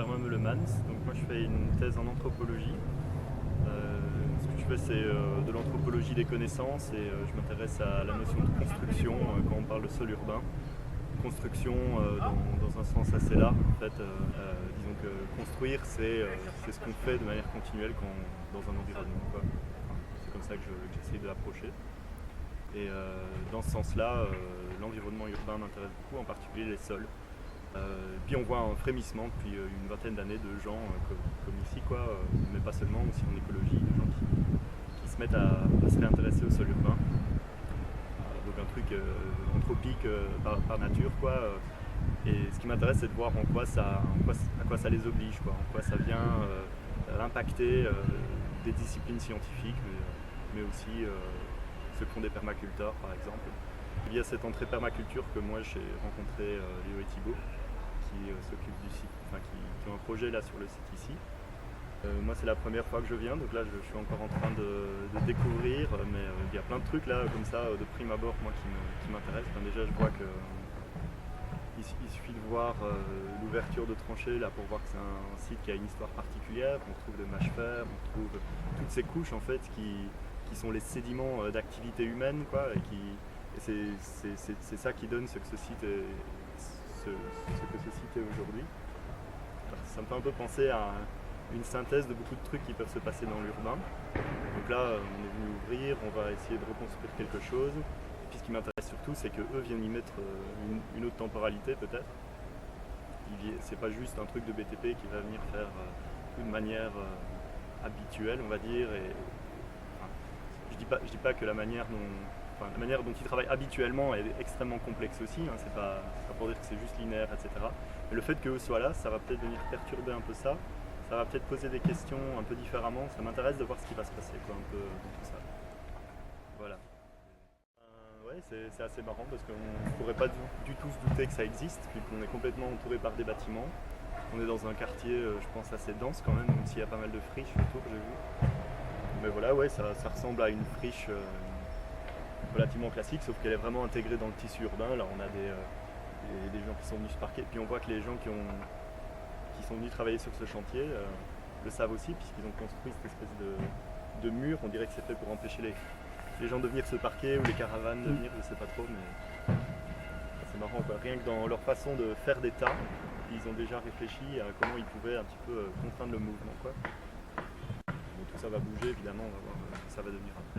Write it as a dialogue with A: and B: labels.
A: Benjamin Meulemans. Donc moi je fais une thèse en anthropologie. Ce que je fais c'est de l'anthropologie des connaissances et je m'intéresse à la notion de construction quand on parle de sol urbain. Construction dans un sens assez large en fait. Disons que construire c'est ce qu'on fait de manière continuelle dans un environnement, quoi. Enfin, c'est comme ça que j'essaye de l'approcher. Et dans ce sens-là, l'environnement urbain m'intéresse beaucoup, en particulier les sols. Puis on voit un frémissement depuis une vingtaine d'années de gens comme ici, quoi, mais pas seulement, aussi en écologie, de gens qui se mettent à se réintéresser au sol urbain. Donc un truc anthropique par nature, quoi. Et ce qui m'intéresse, c'est de voir à quoi ça les oblige, quoi, en quoi ça vient impacter des disciplines scientifiques, mais aussi ceux qui font des permaculteurs, par exemple. Il y a cette entrée permaculture que moi j'ai rencontré Léo et Thibaut, qui s'occupent du site, enfin qui ont un projet là sur le site ici. Moi c'est la première fois que je viens, donc là je suis encore en train de découvrir, mais il y a plein de trucs là comme ça de prime abord moi qui m'intéressent. Enfin, déjà je vois que il suffit de voir l'ouverture de tranchées là pour voir que c'est un site qui a une histoire particulière. On trouve de mâche-fer, on trouve toutes ces couches en fait qui sont les sédiments d'activité humaine, quoi, et c'est ça qui donne ce que ce site est aujourd'hui. Ça me fait un peu penser à une synthèse de beaucoup de trucs qui peuvent se passer dans l'urbain. Donc là, on est venu ouvrir, on va essayer de reconstruire quelque chose. Et puis ce qui m'intéresse surtout, c'est qu'eux viennent y mettre une autre temporalité peut-être. C'est pas juste un truc de BTP qui va venir faire tout de manière habituelle, on va dire. Et, enfin, je dis pas que la manière dont ils travaillent habituellement est extrêmement complexe aussi, hein, c'est pas pour dire que c'est juste linéaire, etc. Mais le fait qu'eux soient là, ça va peut-être venir perturber un peu ça va peut-être poser des questions un peu différemment, ça m'intéresse de voir ce qui va se passer, quoi, un peu dans tout ça. Voilà. Ouais, c'est assez marrant parce qu'on ne pourrait pas du tout se douter que ça existe, puis qu'on est complètement entouré par des bâtiments. On est dans un quartier, je pense, assez dense quand même s'il y a pas mal de friches autour, j'ai vu. Mais voilà, ouais, ça ressemble à une friche relativement classique, sauf qu'elle est vraiment intégrée dans le tissu urbain. Là, on a des gens qui sont venus se parquer, puis on voit que les gens qui sont venus travailler sur ce chantier le savent aussi, puisqu'ils ont construit cette espèce de mur. On dirait que c'est fait pour empêcher les gens de venir se parquer ou les caravanes de venir, je sais pas trop, mais c'est marrant, quoi. Rien que dans leur façon de faire des tas, ils ont déjà réfléchi à comment ils pouvaient un petit peu contraindre le mouvement, quoi. Bon, tout ça va bouger, évidemment, on va voir ce que ça va devenir après.